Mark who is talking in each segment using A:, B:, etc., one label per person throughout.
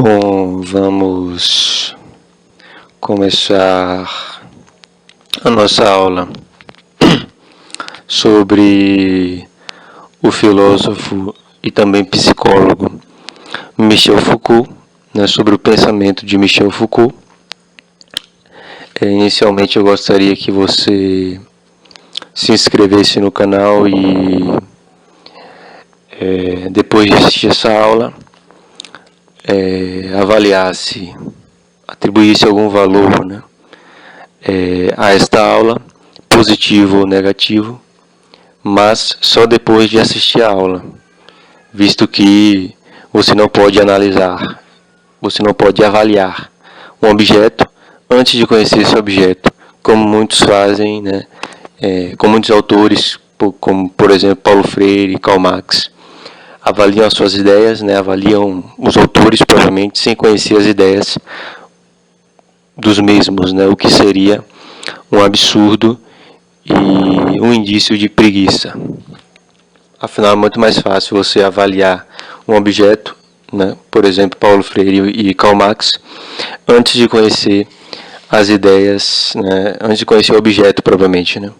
A: Bom, vamos começar a nossa aula sobre o filósofo e também psicólogo Michel Foucault, né, sobre o pensamento de Michel Foucault. Inicialmente eu gostaria que você se inscrevesse no canal e depois de assistir essa aula avaliasse, atribuísse algum valor, né, a esta aula, positivo ou negativo, mas só depois de assistir a aula, visto que você não pode analisar, você não pode avaliar um objeto antes de conhecer esse objeto, como muitos fazem, né, como muitos autores, como por exemplo Paulo Freire e Karl Marx, avaliam as suas ideias, né, avaliam os autores provavelmente sem conhecer as ideias dos mesmos, né, o que seria um absurdo e um indício de preguiça. Afinal, é muito mais fácil você avaliar um objeto, né, por exemplo, Paulo Freire e Karl Marx, antes de conhecer as ideias, né, antes de conhecer o objeto, provavelmente, né,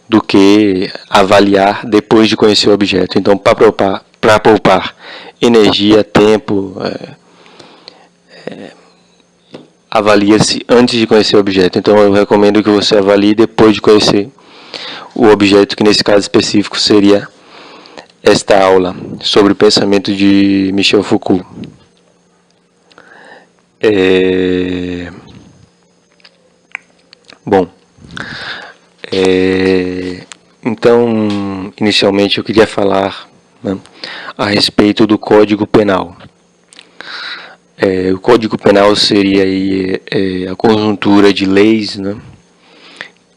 A: do que avaliar depois de conhecer o objeto. Então, para poupar energia, tempo, avalia-se antes de conhecer o objeto. Então, eu recomendo que você avalie depois de conhecer o objeto, que nesse caso específico seria esta aula sobre o pensamento de Michel Foucault. Bom, então, inicialmente eu queria falar, né, a respeito do Código Penal. O Código Penal seria aí, a conjuntura de leis, né,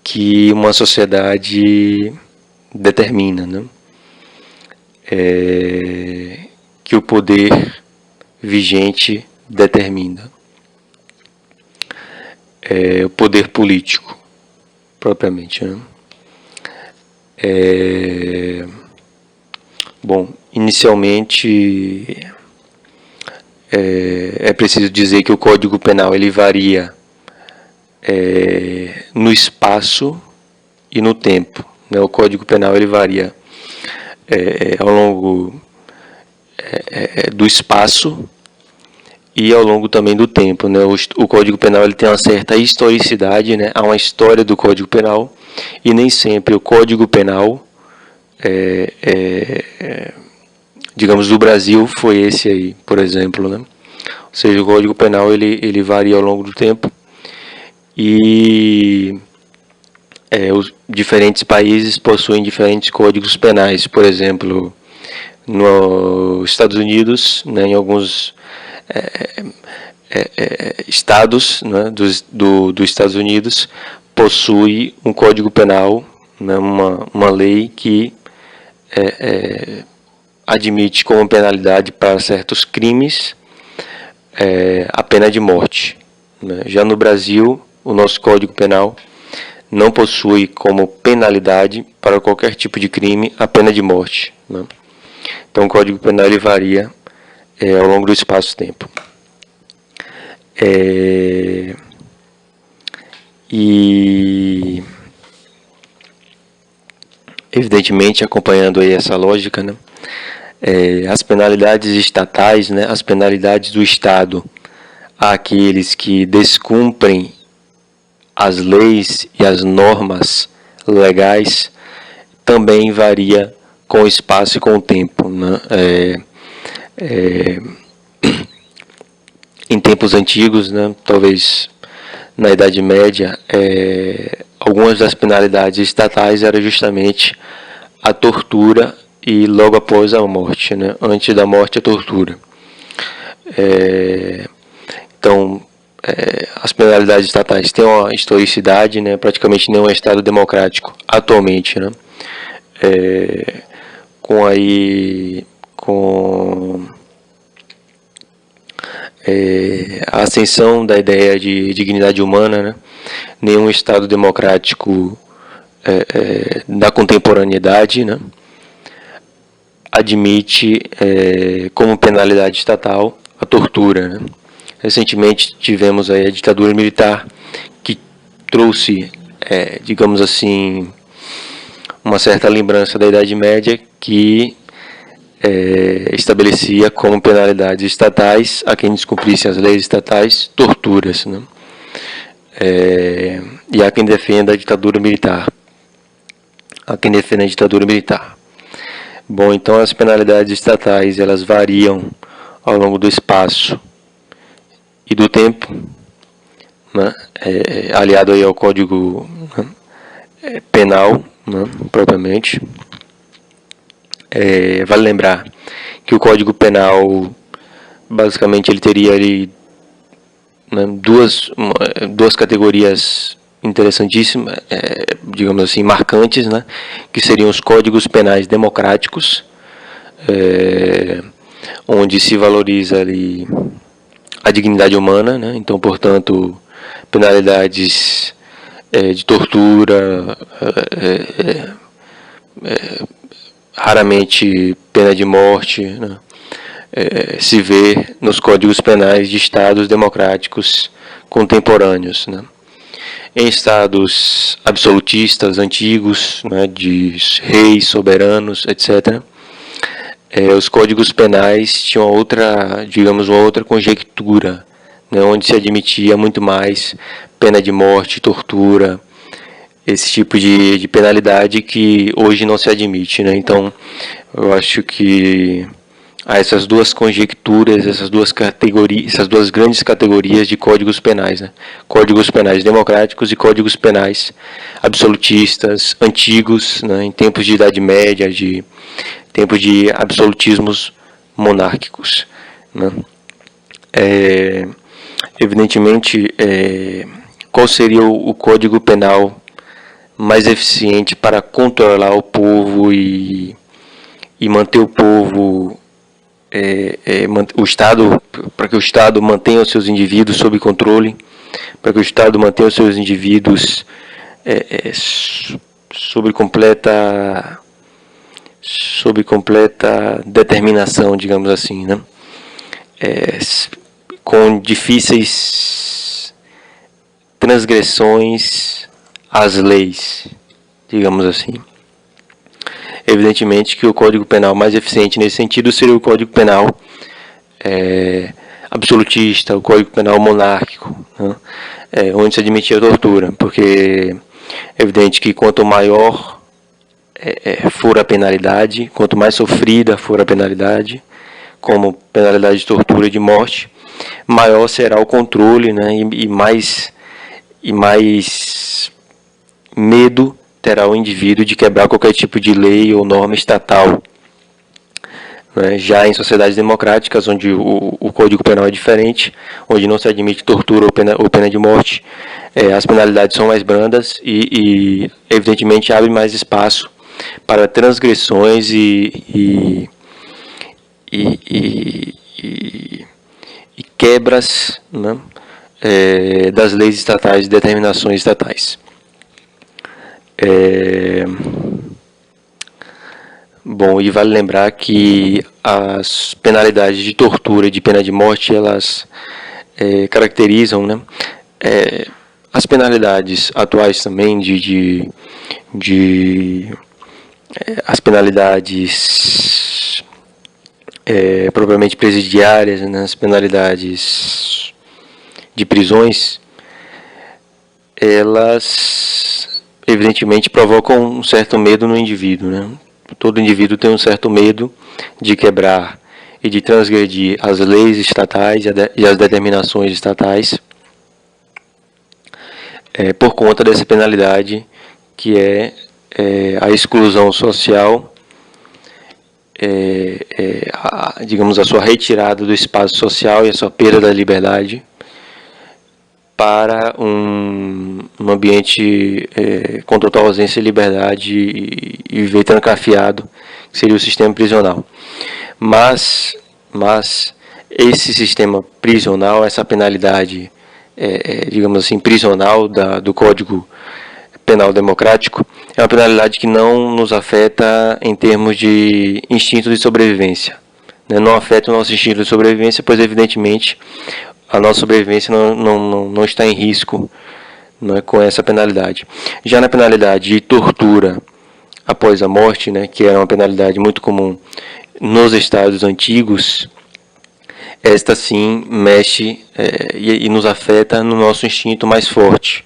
A: que uma sociedade determina, né, que o poder vigente determina. O poder político, propriamente, né. Bom, inicialmente é preciso dizer que o Código Penal ele varia no espaço e no tempo, né? O Código Penal ele varia ao longo do espaço e ao longo também do tempo, né? O Código Penal ele tem uma certa historicidade, né? Há uma história do Código Penal e nem sempre o Código Penal digamos, do Brasil foi esse aí, por exemplo, né? Ou seja, o Código Penal ele varia ao longo do tempo e os diferentes países possuem diferentes códigos penais. Por exemplo, nos Estados Unidos, né, em alguns estados, né, dos Estados Unidos, possui um Código Penal, né, uma lei que admite como penalidade para certos crimes a pena de morte, né? Já no Brasil, o nosso Código Penal não possui como penalidade para qualquer tipo de crime a pena de morte, né? Então o Código Penal ele varia ao longo do espaço-tempo. E evidentemente, acompanhando aí essa lógica, né, as penalidades estatais, né, as penalidades do Estado àqueles que descumprem as leis e as normas legais também varia com o espaço e com o tempo, né? Em tempos antigos, né, talvez na Idade Média, algumas das penalidades estatais eram justamente a tortura e logo após a morte, né? Antes da morte, a tortura. Então, as penalidades estatais têm uma historicidade, né? Praticamente nenhum Estado democrático atualmente, né? Com a ascensão da ideia de dignidade humana, né? Nenhum Estado democrático da contemporaneidade, né, admite como penalidade estatal a tortura, né? Recentemente tivemos aí a ditadura militar, que trouxe, digamos assim, uma certa lembrança da Idade Média, que estabelecia como penalidades estatais a quem descumprisse as leis estatais torturas, né? E há quem defenda a ditadura militar. Bom, então as penalidades estatais, elas variam ao longo do espaço e do tempo, né? Aliado aí ao Código, né, Penal, né, propriamente. Vale lembrar que o Código Penal, basicamente, ele teria ali, né, duas categorias interessantíssimas, digamos assim, marcantes, né, que seriam os códigos penais democráticos, onde se valoriza ali a dignidade humana, né, então, portanto, penalidades de tortura, raramente pena de morte, né, se vê nos códigos penais de estados democráticos contemporâneos, né. Em estados absolutistas antigos, né, de reis, soberanos, etc., os códigos penais tinham uma outra conjectura, né, onde se admitia muito mais pena de morte, tortura, esse tipo de penalidade que hoje não se admite, né? Então, eu acho que há essas duas conjecturas, essas duas grandes categorias de códigos penais, né? Códigos penais democráticos e códigos penais absolutistas, antigos, né? Em tempos de Idade Média, de tempos de absolutismos monárquicos, né? Evidentemente, qual seria o código penal mais eficiente para controlar o povo e manter o povo, o Estado, para que o Estado mantenha os seus indivíduos sob controle, para que o Estado mantenha os seus indivíduos sob completa determinação, digamos assim, né? Com difíceis transgressões às leis, digamos assim. Evidentemente que o Código Penal mais eficiente nesse sentido seria o Código Penal absolutista, o Código Penal monárquico, né? Onde se admitia a tortura, porque é evidente que quanto maior for a penalidade, quanto mais sofrida for a penalidade, como penalidade de tortura e de morte, maior será o controle, né? E mais medo terá o indivíduo de quebrar qualquer tipo de lei ou norma estatal, né? Já em sociedades democráticas, onde o Código Penal é diferente, onde não se admite tortura ou pena de morte, as penalidades são mais brandas e evidentemente abre mais espaço para transgressões e quebras, né, das leis estatais e determinações estatais. Bom, e vale lembrar que as penalidades de tortura e de pena de morte, elas caracterizam, né, as penalidades atuais também as penalidades propriamente presidiárias, né, as penalidades de prisões, elas evidentemente provocam um certo medo no indivíduo, né? Todo indivíduo tem um certo medo de quebrar e de transgredir as leis estatais e as determinações estatais, por conta dessa penalidade que é a exclusão social, digamos, a sua retirada do espaço social e a sua perda da liberdade para um ambiente com total ausência de liberdade e viver trancafiado, que seria o sistema prisional. Mas esse sistema prisional, essa penalidade, digamos assim, prisional do Código Penal Democrático, é uma penalidade que não nos afeta em termos de instinto de sobrevivência, né, não afeta o nosso instinto de sobrevivência, pois evidentemente a nossa sobrevivência não está em risco, né, com essa penalidade. Já na penalidade de tortura após a morte, né, que era uma penalidade muito comum nos estados antigos, esta sim mexe e nos afeta no nosso instinto mais forte.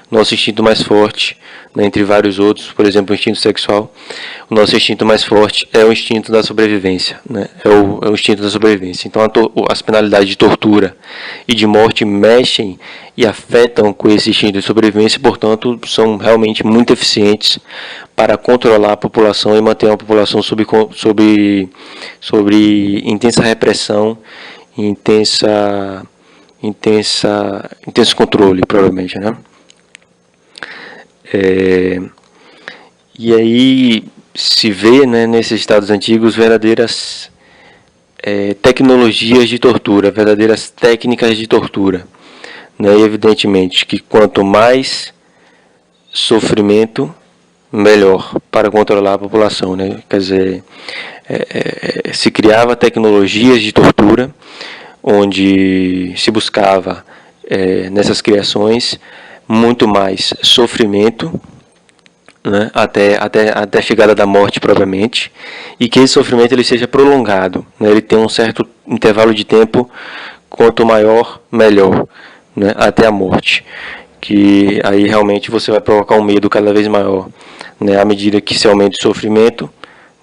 A: Nosso instinto mais forte, né, entre vários outros, por exemplo, o instinto sexual, o nosso instinto mais forte é o instinto da sobrevivência, né, é o instinto da sobrevivência. Então, as penalidades de tortura e de morte mexem e afetam com esse instinto de sobrevivência, portanto, são realmente muito eficientes para controlar a população e manter uma população sob intensa repressão, intenso controle, provavelmente, né? E aí se vê, né, nesses estados antigos verdadeiras tecnologias de tortura, verdadeiras técnicas de tortura, né? E evidentemente que quanto mais sofrimento, melhor para controlar a população, né? Quer dizer, se criava tecnologias de tortura, onde se buscava nessas criações muito mais sofrimento, né, até a chegada da morte propriamente, e que esse sofrimento ele seja prolongado, né, ele tem um certo intervalo de tempo, quanto maior, melhor, né, até a morte, que aí realmente você vai provocar um medo cada vez maior, né, à medida que se aumenta o sofrimento,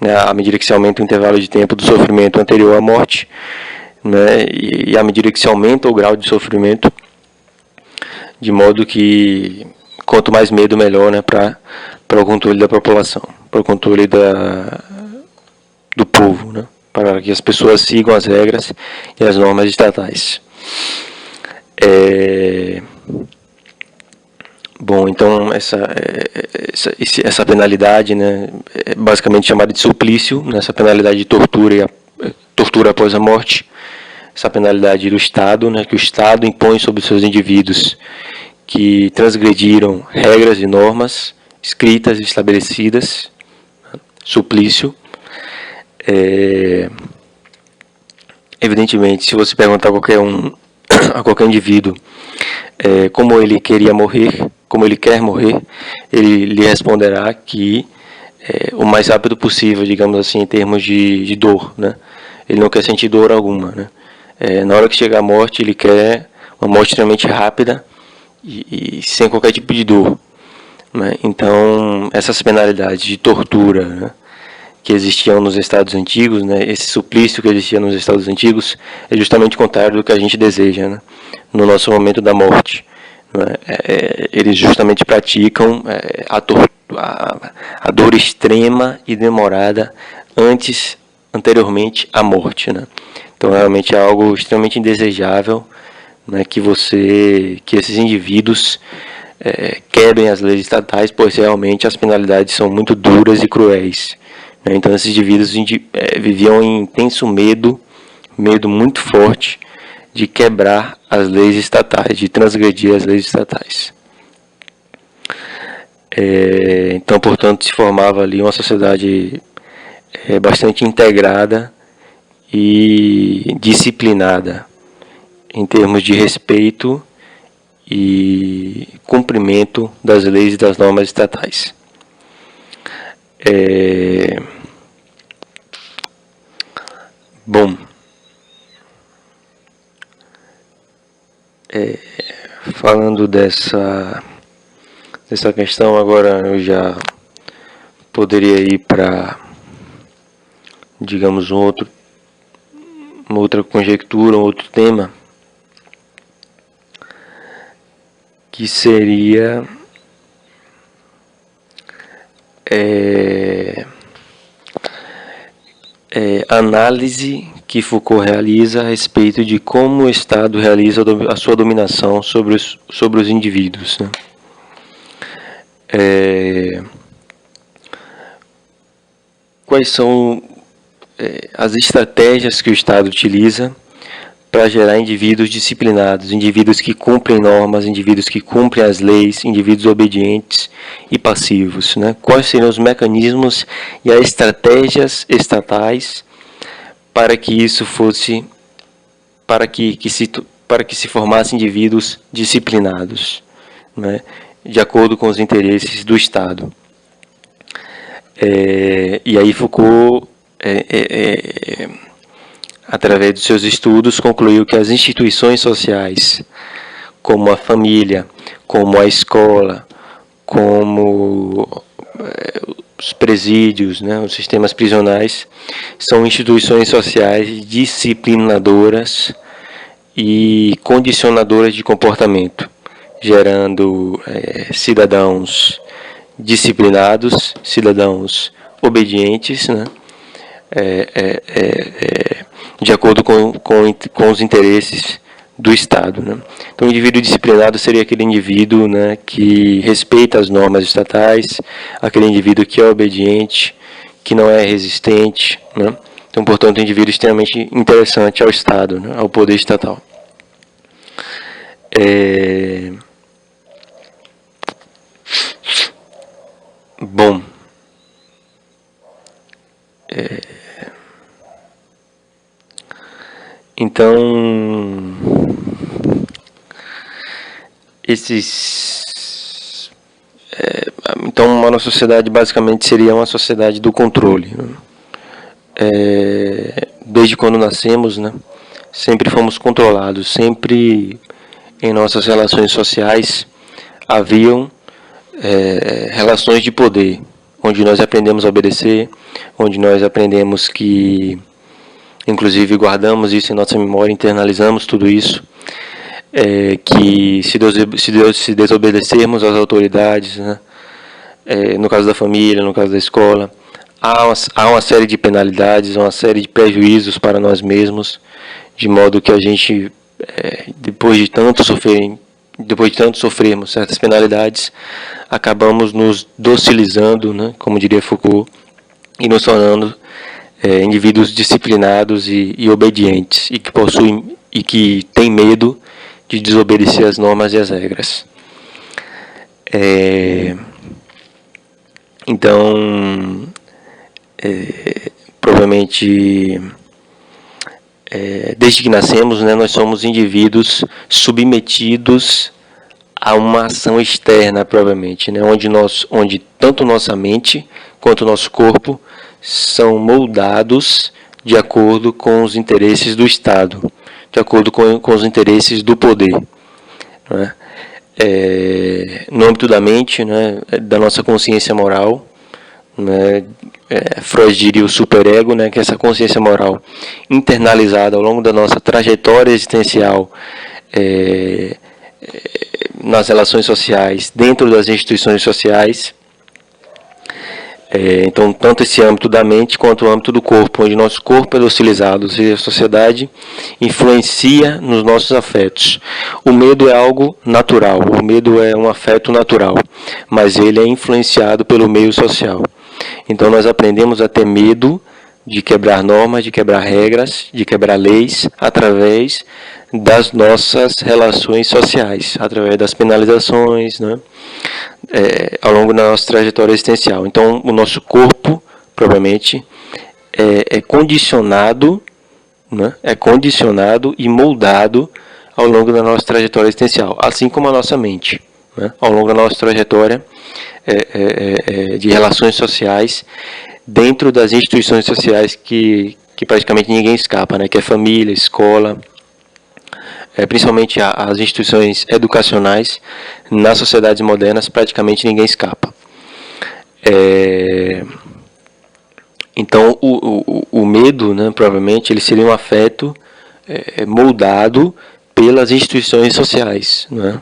A: né, à medida que se aumenta o intervalo de tempo do sofrimento anterior à morte, né, e à medida que se aumenta o grau de sofrimento, de modo que quanto mais medo, melhor, né, para o controle da população, para o controle do povo, né, para que as pessoas sigam as regras e as normas estatais. Bom, então essa penalidade, né, é basicamente chamada de suplício, né, essa penalidade de tortura e tortura após a morte, essa penalidade do Estado, né, que o Estado impõe sobre os seus indivíduos que transgrediram regras e normas escritas e estabelecidas, suplício. Evidentemente, se você perguntar a qualquer indivíduo como ele queria morrer, como ele quer morrer, ele lhe responderá que o mais rápido possível, digamos assim, em termos de dor, né? Ele não quer sentir dor alguma, né? Na hora que chegar a morte, ele quer uma morte extremamente rápida e sem qualquer tipo de dor, né? Então, essas penalidades de tortura, né, que existiam nos estados antigos, né, esse suplício que existia nos estados antigos, é justamente o contrário do que a gente deseja, né, no nosso momento da morte. Né? Eles justamente praticam a dor extrema e demorada anteriormente à morte, né? Então, realmente é algo extremamente indesejável, né, que esses indivíduos quebrem as leis estatais, pois realmente as penalidades são muito duras e cruéis, né? Então, esses indivíduos viviam em intenso medo muito forte de quebrar as leis estatais, de transgredir as leis estatais. Então, portanto, se formava ali uma sociedade bastante integrada e disciplinada em termos de respeito e cumprimento das leis e das normas estatais. Bom, falando dessa questão, agora eu já poderia ir para, digamos, uma outra conjectura, um outro tema, que seria a análise que Foucault realiza a respeito de como o Estado realiza a sua dominação sobre os indivíduos, né? Quais são as estratégias que o Estado utiliza para gerar indivíduos disciplinados, indivíduos que cumprem normas, indivíduos que cumprem as leis, indivíduos obedientes e passivos, né? Quais seriam os mecanismos e as estratégias estatais para que isso fosse, para que se formassem indivíduos disciplinados, né, de acordo com os interesses do Estado. E aí Foucault, através dos seus estudos, concluiu que as instituições sociais, como a família, como a escola, como os presídios, né, os sistemas prisionais, são instituições sociais disciplinadoras e condicionadoras de comportamento, gerando cidadãos disciplinados, cidadãos obedientes, né, de acordo com os interesses do Estado, né. Então, o indivíduo disciplinado seria aquele indivíduo, né, que respeita as normas estatais, aquele indivíduo que é obediente, que não é resistente, né. Então, portanto, um indivíduo extremamente interessante ao Estado, né, ao poder estatal. Bom, então, então uma sociedade basicamente seria uma sociedade do controle, né? Desde quando nascemos, né, sempre fomos controlados, sempre em nossas relações sociais haviam relações de poder, onde nós aprendemos a obedecer, onde nós aprendemos que, inclusive guardamos isso em nossa memória, internalizamos tudo isso, que se desobedecermos às autoridades, né, no caso da família, no caso da escola, há uma série de penalidades, uma série de prejuízos para nós mesmos, de modo que a gente, depois de tanto sofrermos certas penalidades, acabamos nos docilizando, né, como diria Foucault, e nos tornando indivíduos disciplinados e obedientes, e que têm medo de desobedecer as normas e as regras. Então, provavelmente, desde que nascemos, né, nós somos indivíduos submetidos a uma ação externa, provavelmente, né, onde tanto nossa mente quanto nosso corpo são moldados de acordo com os interesses do Estado, de acordo com os interesses do poder, né? No âmbito da mente, né, da nossa consciência moral, né, Freud diria o superego, né, que é essa consciência moral internalizada ao longo da nossa trajetória existencial, nas relações sociais, dentro das instituições sociais. Então, tanto esse âmbito da mente quanto o âmbito do corpo, onde nosso corpo é docilizado, ou seja, a sociedade influencia nos nossos afetos. O medo é algo natural, o medo é um afeto natural, mas ele é influenciado pelo meio social. Então, nós aprendemos a ter medo de quebrar normas, de quebrar regras, de quebrar leis, através das nossas relações sociais, através das penalizações, né, ao longo da nossa trajetória existencial. Então, o nosso corpo, provavelmente, é condicionado, né, e moldado ao longo da nossa trajetória existencial, assim como a nossa mente, né, ao longo da nossa trajetória de relações sociais, dentro das instituições sociais que praticamente ninguém escapa, né, que é família, escola, principalmente as instituições educacionais, nas sociedades modernas praticamente ninguém escapa. Então, o medo, né, provavelmente, ele seria um afeto moldado pelas instituições sociais, né,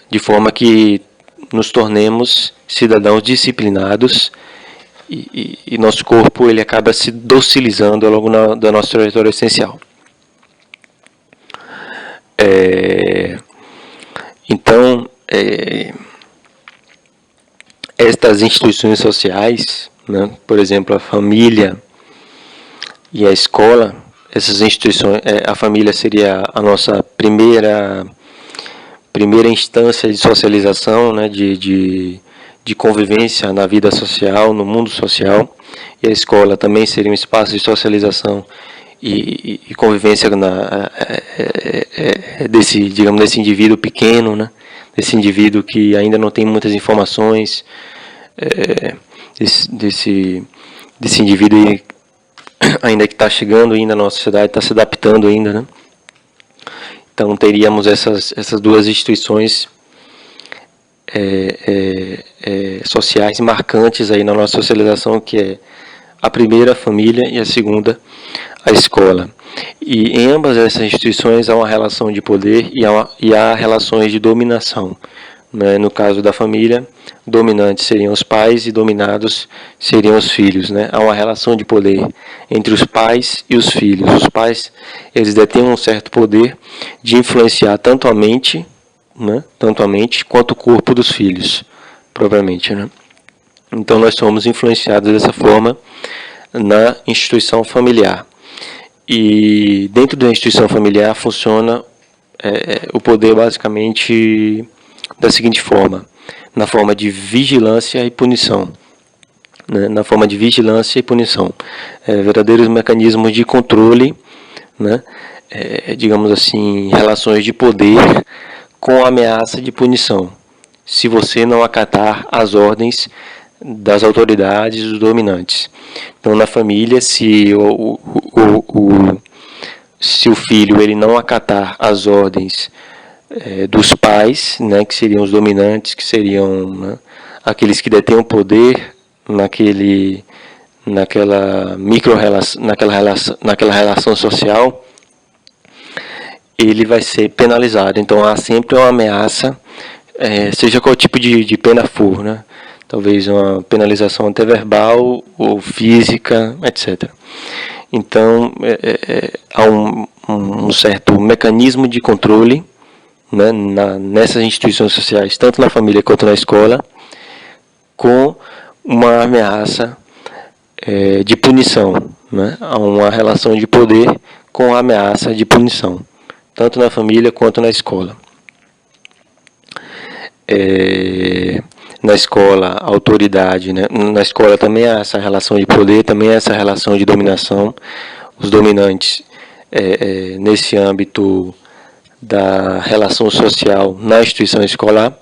A: de forma que nos tornemos cidadãos disciplinados e nosso corpo ele acaba se docilizando ao longo da nossa trajetória essencial. Então, estas instituições sociais, né, por exemplo, a família e a escola, essas instituições, a família seria a nossa primeira instância de socialização, né, de convivência na vida social, no mundo social. e a escola também seria um espaço de socialização e convivência desse indivíduo pequeno, né? Desse indivíduo que ainda não tem muitas informações, desse indivíduo ainda que está chegando ainda na nossa sociedade, está se adaptando ainda, né? Então teríamos essas duas instituições sociais marcantes aí na nossa socialização, que é a primeira, a família, e a segunda, a escola. E em ambas essas instituições há uma relação de poder e há relações de dominação. Né? No caso da família, dominantes seriam os pais e dominados seriam os filhos. Né? Há uma relação de poder entre os pais e os filhos. Os pais, eles detêm um certo poder de influenciar tanto a mente, né? Tanto a mente quanto o corpo dos filhos, propriamente. Né? Então nós somos influenciados dessa forma na instituição familiar. E dentro da instituição familiar funciona o poder basicamente da seguinte forma: na forma de vigilância e punição. Né? Na forma de vigilância e punição. Verdadeiros mecanismos de controle, né? Digamos assim, relações de poder com ameaça de punição, se você não acatar as ordens das autoridades dos dominantes. Então, na família, se o filho ele não acatar as ordens dos pais, né, que seriam os dominantes, que seriam, né, aqueles que detêm o poder naquela relação social, ele vai ser penalizado. Então há sempre uma ameaça, seja qual tipo de pena for, né? Talvez uma penalização até verbal ou física, etc. Então há um certo mecanismo de controle, né, nessas instituições sociais, tanto na família quanto na escola, com uma ameaça de punição. Né? Há uma relação de poder com a ameaça de punição, tanto na família quanto na escola. Na escola, a autoridade, né? Na escola também há essa relação de poder, também há essa relação de dominação. Os dominantes, nesse âmbito da relação social na instituição escolar,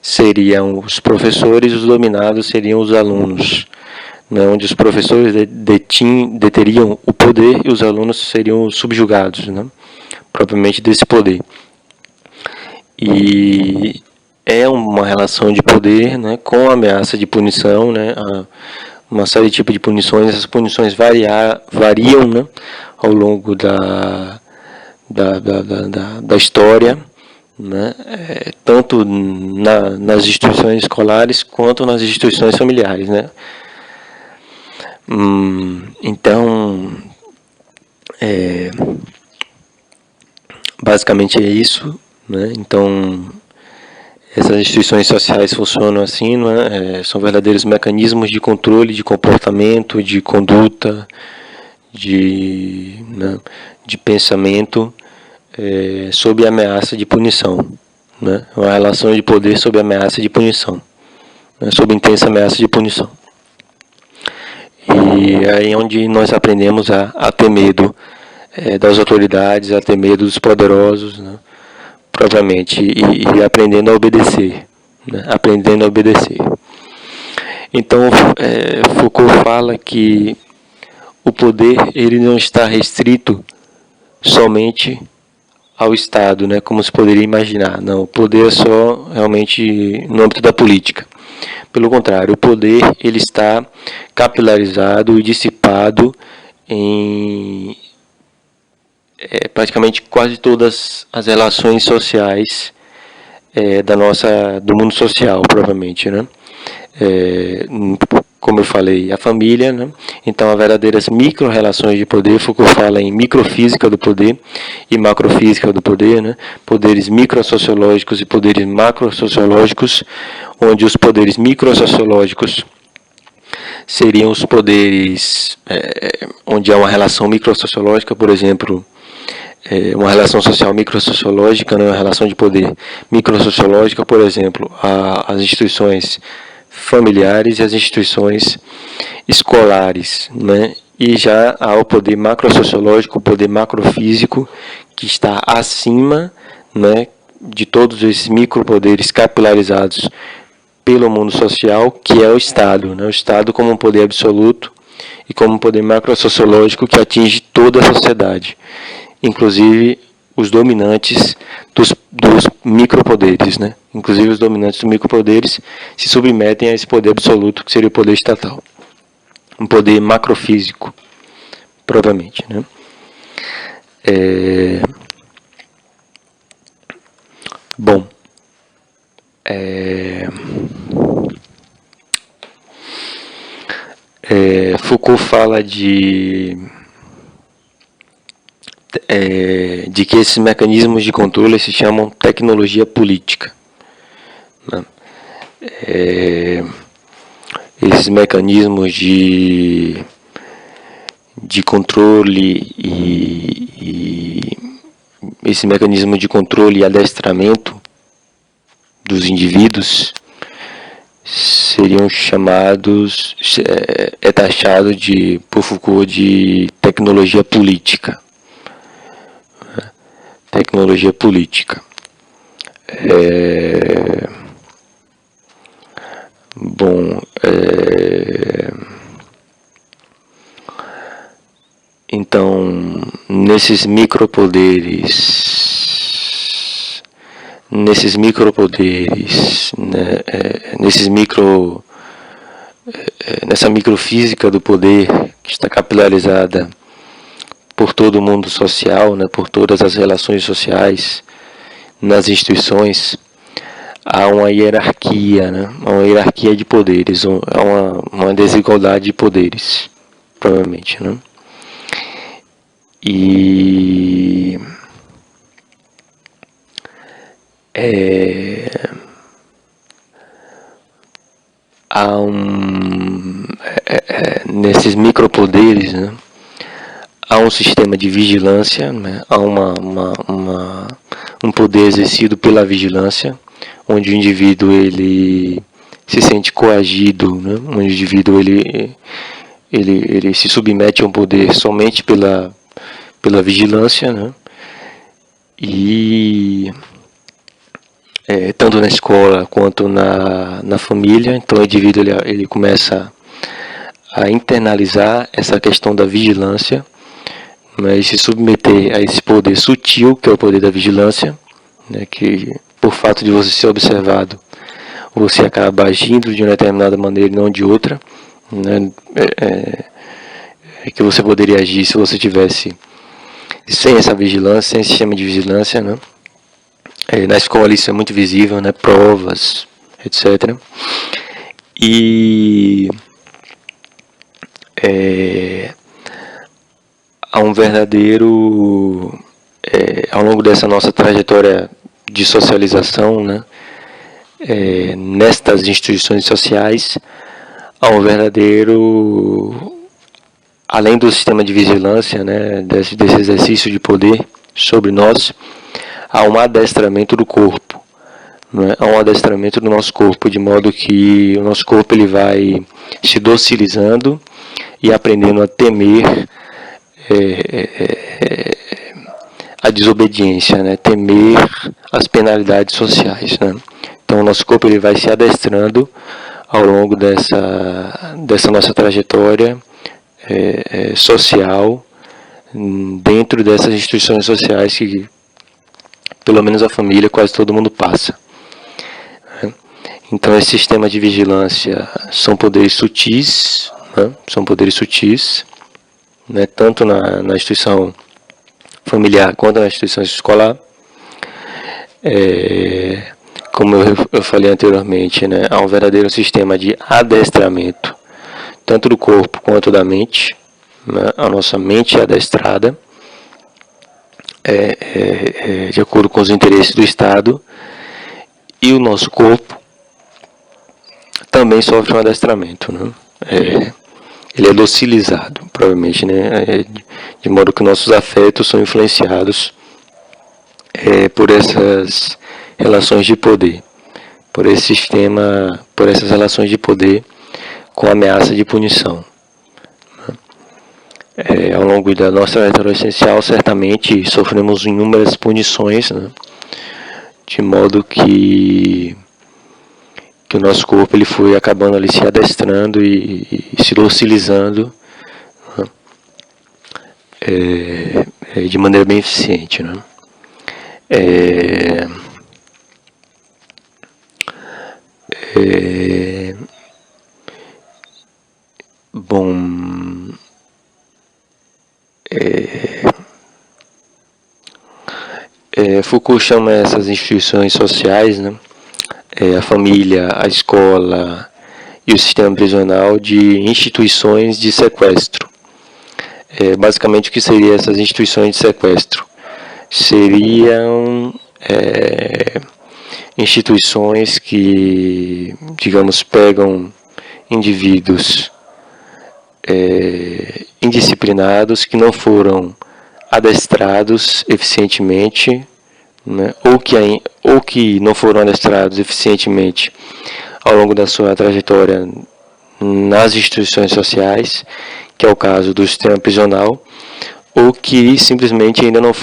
A: seriam os professores, os dominados seriam os alunos, né? Onde os professores deteriam o poder e os alunos seriam subjugados, né? Propriamente desse poder. E é uma relação de poder, né, com ameaça de punição, né, uma série de tipos de punições. Essas punições variam, né, ao longo da história, né, tanto nas instituições escolares quanto nas instituições familiares. Né. Então, basicamente é isso. Né. Então, essas instituições sociais funcionam assim, né? São verdadeiros mecanismos de controle de comportamento, de conduta, de pensamento, sob ameaça de punição. Né? Uma relação de poder sob ameaça de punição, né? Sob intensa ameaça de punição. E aí é onde nós aprendemos a ter medo das autoridades, a ter medo dos poderosos, né? Propriamente, e aprendendo a obedecer, né? Aprendendo a obedecer. Então, Foucault fala que o poder ele não está restrito somente ao Estado, né? Como se poderia imaginar. Não, o poder é só realmente no âmbito da política. Pelo contrário, o poder ele está capilarizado e dissipado em praticamente quase todas as relações sociais do mundo social, provavelmente, né? Como eu falei, a família, né? Então, há verdadeiras micro-relações de poder. Foucault fala em microfísica do poder e macrofísica do poder, né? Poderes microsociológicos e poderes macrosociológicos, onde os poderes microsociológicos seriam os poderes onde há uma relação microsociológica, por exemplo, uma relação social microsociológica, né, uma relação de poder microsociológica, por exemplo, as instituições familiares e as instituições escolares, né? E já há o poder macrosociológico, o poder macrofísico, que está acima, né, de todos esses micropoderes capilarizados pelo mundo social, que é o Estado, né? O Estado como um poder absoluto e como um poder macrosociológico que atinge toda a sociedade, inclusive os dominantes dos micropoderes, né? Inclusive os dominantes dos micropoderes se submetem a esse poder absoluto, que seria o poder estatal. Um poder macrofísico, provavelmente, né? Bom, Foucault fala de que esses mecanismos de controle se chamam tecnologia política, né? Esses mecanismos de controle esse mecanismo de controle e adestramento dos indivíduos seriam chamados, taxado por Foucault de tecnologia política. Tecnologia política. Então, nesses micropoderes, né, nessa microfísica do poder que está capilarizada por todo o mundo social, né, por todas as relações sociais, nas instituições, há uma hierarquia, né, uma hierarquia de poderes, há uma desigualdade de poderes, provavelmente, né? E há nesses micropoderes, né, há um sistema de vigilância, né, há um poder exercido pela vigilância, onde o indivíduo ele se sente coagido, né, onde o indivíduo ele se submete a um poder somente pela vigilância, né? E tanto na escola quanto na família. Então o indivíduo ele começa a internalizar essa questão da vigilância, mas se submeter a esse poder sutil, que é o poder da vigilância, né, que por fato de você ser observado, você acaba agindo de uma determinada maneira e não de outra, né? Que você poderia agir se você tivesse sem essa vigilância, sem esse sistema de vigilância, né? Na escola isso é muito visível, né? Provas, etc. E há um verdadeiro, ao longo dessa nossa trajetória de socialização, né? Nestas instituições sociais, há um verdadeiro, além do sistema de vigilância, né, desse exercício de poder sobre nós, há um adestramento do corpo, né? Há um adestramento do nosso corpo, de modo que o nosso corpo ele vai se docilizando e aprendendo a temer a desobediência, né? Temer as penalidades sociais, né? Então o nosso corpo ele vai se adestrando ao longo dessa nossa trajetória social, dentro dessas instituições sociais que, pelo menos a família, quase todo mundo passa. Então, esse sistema de vigilância são poderes sutis, né? São poderes sutis, né? Tanto na instituição familiar quanto na instituição escolar. Como eu falei anteriormente, né? Há um verdadeiro sistema de adestramento, tanto do corpo quanto da mente, né? A nossa mente é adestrada de acordo com os interesses do Estado, e o nosso corpo também sofre um adestramento, né? Ele é docilizado, provavelmente, né? De modo que nossos afetos são influenciados por essas relações de poder. por esse sistema, por essas relações de poder com ameaça de punição. Ao longo da nossa trajetória essencial, certamente sofremos inúmeras punições, né? De modo que o nosso corpo ele foi acabando ali se adestrando e se docilizando, né? De maneira bem eficiente, né? Bom, Foucault chama essas instituições sociais, né, a família, a escola e o sistema prisional de instituições de sequestro. Basicamente, o que seriam essas instituições de sequestro? Seriam instituições que, digamos, pegam indivíduos indisciplinados que não foram adestrados eficientemente, né, ou que não foram adestrados eficientemente ao longo da sua trajetória nas instituições sociais, que é o caso do sistema prisional, ou que simplesmente ainda não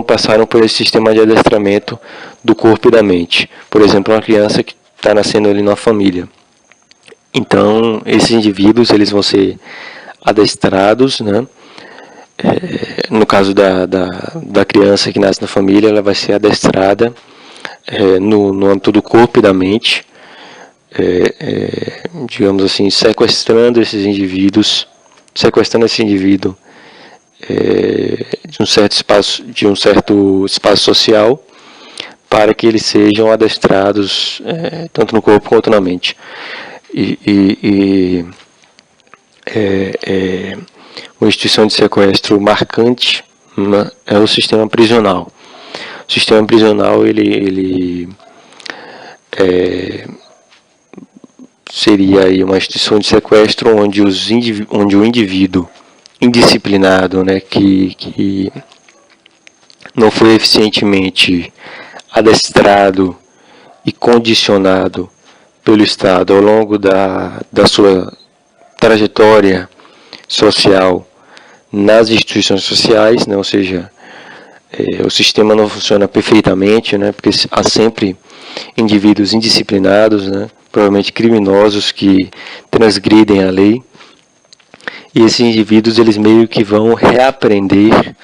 A: passaram por esse sistema de adestramento do corpo e da mente. Por exemplo, uma criança que está nascendo ali na família. Então, esses indivíduos eles vão ser adestrados, né? No caso da criança que nasce na família, ela vai ser adestrada no âmbito do corpo e da mente, digamos assim, sequestrando esse indivíduo de um certo espaço social, para que eles sejam adestrados tanto no corpo quanto na mente. Uma instituição de sequestro marcante, né, é o sistema prisional. O sistema prisional ele seria aí uma instituição de sequestro onde o indivíduo indisciplinado, né, que não foi eficientemente adestrado e condicionado pelo Estado ao longo da sua trajetória social nas instituições sociais, né? Ou seja, o sistema não funciona perfeitamente, né? Porque há sempre indivíduos indisciplinados, né? Provavelmente criminosos que transgridem a lei, e esses indivíduos eles meio que vão reaprender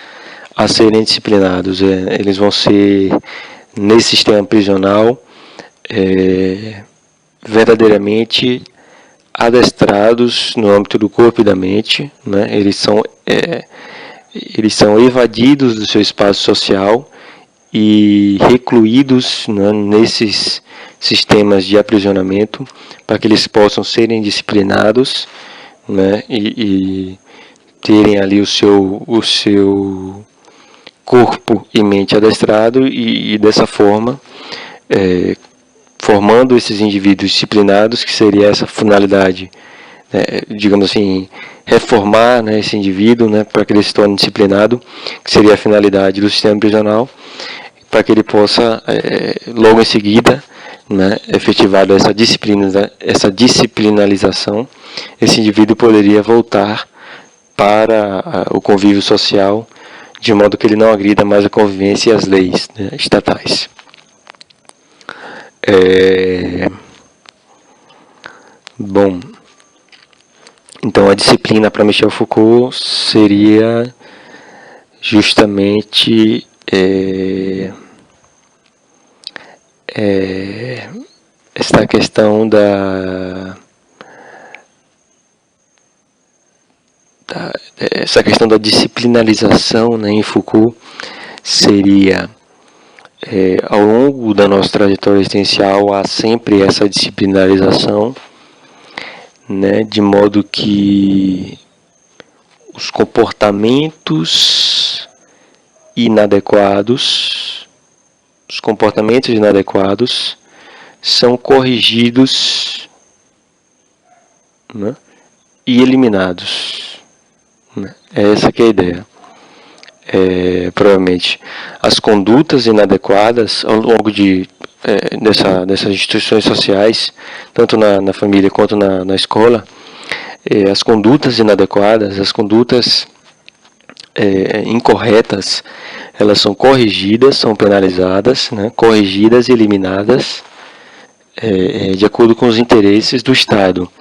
A: a serem disciplinados. Eles vão ser, nesse sistema prisional, verdadeiramente adestrados no âmbito do corpo e da mente, né? Eles são evadidos do seu espaço social e recluídos, né, nesses sistemas de aprisionamento, para que eles possam serem disciplinados, né, e terem ali o seu corpo e mente adestrado e dessa forma formando esses indivíduos disciplinados, que seria essa finalidade, né, digamos assim, reformar, né, esse indivíduo, né, para que ele se torne disciplinado, que seria a finalidade do sistema prisional, para que ele possa, logo em seguida, né, efetivado essa disciplinalização, esse indivíduo poderia voltar para o convívio social, de modo que ele não agrida mais a convivência e as leis, né, estatais. Bom, então a disciplina para Michel Foucault seria justamente esta questão essa questão da disciplinalização, né, em Foucault seria ao longo da nossa trajetória existencial há sempre essa disciplinarização, né, de modo que os comportamentos inadequados são corrigidos, né, e eliminados, né? Essa que é a ideia. Provavelmente as condutas inadequadas ao longo de dessas instituições sociais, tanto na família quanto na escola, as condutas inadequadas, as condutas incorretas, elas são corrigidas, são penalizadas, né, corrigidas e eliminadas de acordo com os interesses do Estado,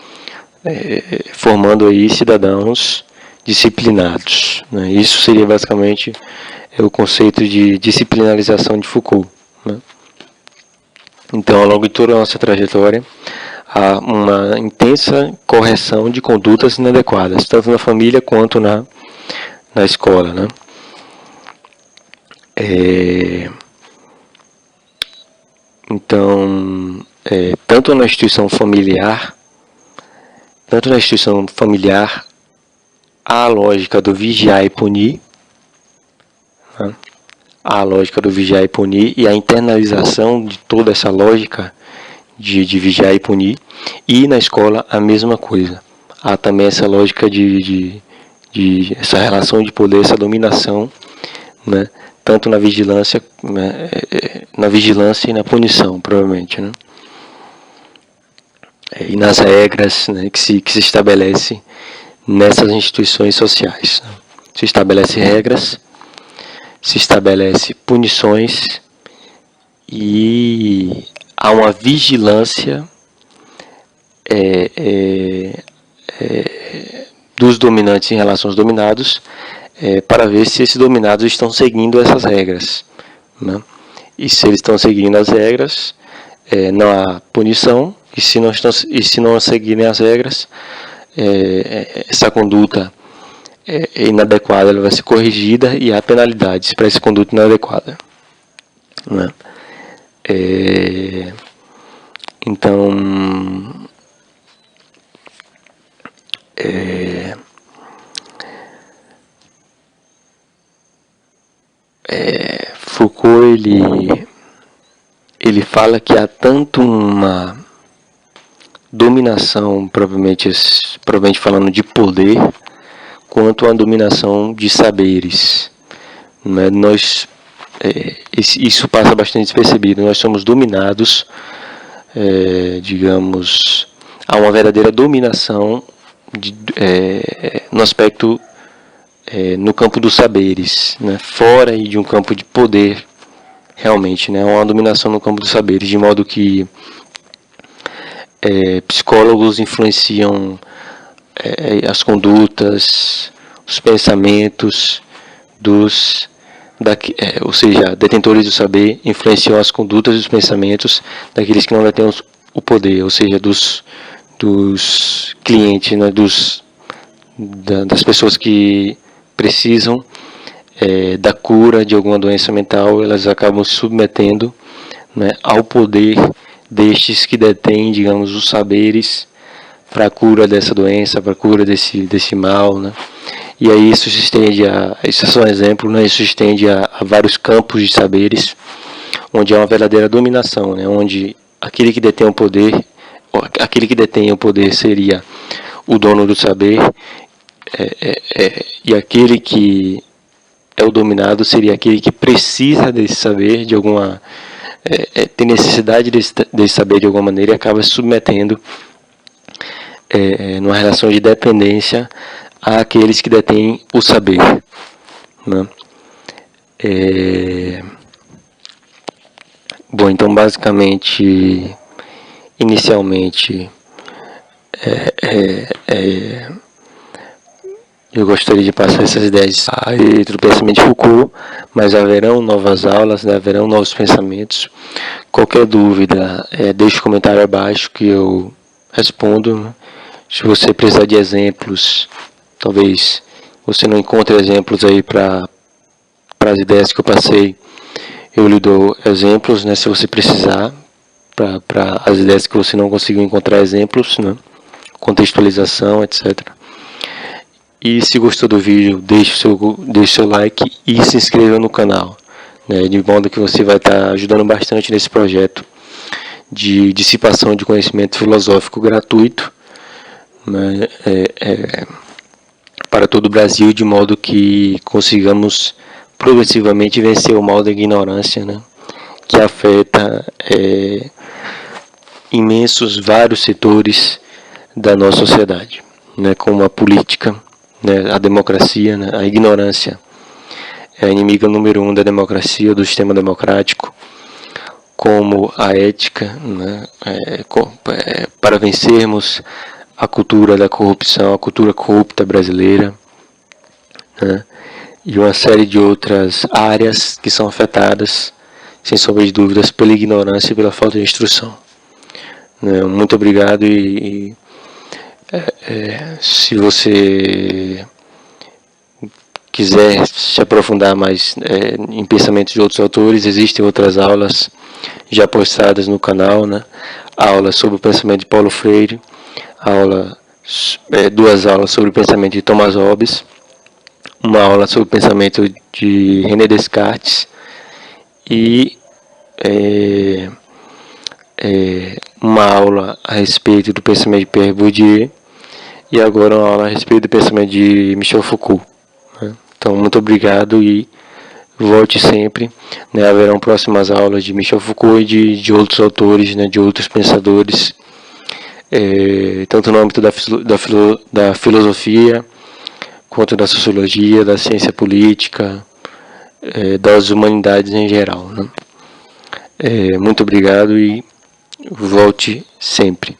A: formando aí cidadãos disciplinados, né. Isso seria basicamente o conceito de disciplinarização de Foucault, né. Então, ao longo de toda a nossa trajetória, há uma intensa correção de condutas inadequadas, tanto na família quanto na escola, né? Então, tanto na instituição familiar, há a lógica do vigiar e punir, né? A lógica do vigiar e punir e a internalização de toda essa lógica de vigiar e punir, e na escola a mesma coisa. Há também essa lógica de essa relação de poder, essa dominação, né, tanto na vigilância, né, e na punição, provavelmente, né, e nas regras, né, que se estabelece nessas instituições sociais, né. Se estabelece regras, se estabelece punições e há uma vigilância dos dominantes em relação aos dominados, para ver se esses dominados estão seguindo essas regras, né? E se eles estão seguindo as regras, não há punição, e se não seguirem as regras, essa conduta inadequada ela vai ser corrigida e há penalidades para essa conduta inadequada, né? Então, Foucault ele fala que há tanto uma dominação, provavelmente falando de poder, quanto a dominação de saberes, né? Isso passa bastante despercebido. Nós somos dominados, digamos, há uma verdadeira dominação no aspecto, no campo dos saberes, né? Fora de um campo de poder, realmente, né? Há uma dominação no campo dos saberes, de modo que psicólogos influenciam as condutas, os pensamentos ou seja, detentores do saber influenciam as condutas e os pensamentos daqueles que não detêm o poder, ou seja, dos clientes, né, das pessoas que precisam da cura de alguma doença mental. Elas acabam se submetendo, né, ao poder destes que detêm, digamos, os saberes para a cura dessa doença, para a cura desse mal, né? E aí isso se estende isso é só um exemplo, né? Isso se estende a vários campos de saberes, onde há uma verdadeira dominação, né? Onde aquele que detém o poder seria o dono do saber, e aquele que é o dominado seria aquele que precisa desse saber, de alguma tem necessidade desse saber de alguma maneira, e acaba se submetendo numa relação de dependência àqueles que detêm o saber, né? Bom, então basicamente, inicialmente, eu gostaria de passar essas ideias do pensamento de Foucault, mas haverão novas aulas, né? Haverão novos pensamentos. Qualquer dúvida, deixe um comentário abaixo que eu respondo, né? Se você precisar de exemplos, talvez você não encontre exemplos aí para as ideias que eu passei, eu lhe dou exemplos, né? Se você precisar, para as ideias que você não conseguiu encontrar exemplos, né? Contextualização, etc. E se gostou do vídeo, deixe seu like e se inscreva no canal, né? De modo que você vai estar ajudando bastante nesse projeto de dissipação de conhecimento filosófico gratuito, né? Para todo o Brasil, de modo que consigamos progressivamente vencer o mal da ignorância, né? que afeta imensos, vários setores da nossa sociedade, né, como a política, né, a democracia, né, a ignorância é a inimiga número 1 da democracia, do sistema democrático, como a ética, né, para vencermos a cultura da corrupção, a cultura corrupta brasileira, né, e uma série de outras áreas que são afetadas, sem sombra de dúvidas, pela ignorância e pela falta de instrução. Muito obrigado se você quiser se aprofundar mais em pensamentos de outros autores, existem outras aulas já postadas no canal, né? Aula sobre o pensamento de Paulo Freire, duas aulas sobre o pensamento de Thomas Hobbes, uma aula sobre o pensamento de René Descartes e uma aula a respeito do pensamento de Pierre Bourdieu e agora uma aula a respeito do pensamento de Michel Foucault. Né? Então, muito obrigado e volte sempre. Né? Haverão próximas aulas de Michel Foucault e de outros autores, né? De outros pensadores, tanto no âmbito da filosofia, quanto da sociologia, da ciência política, das humanidades em geral. Né? Muito obrigado e volte sempre.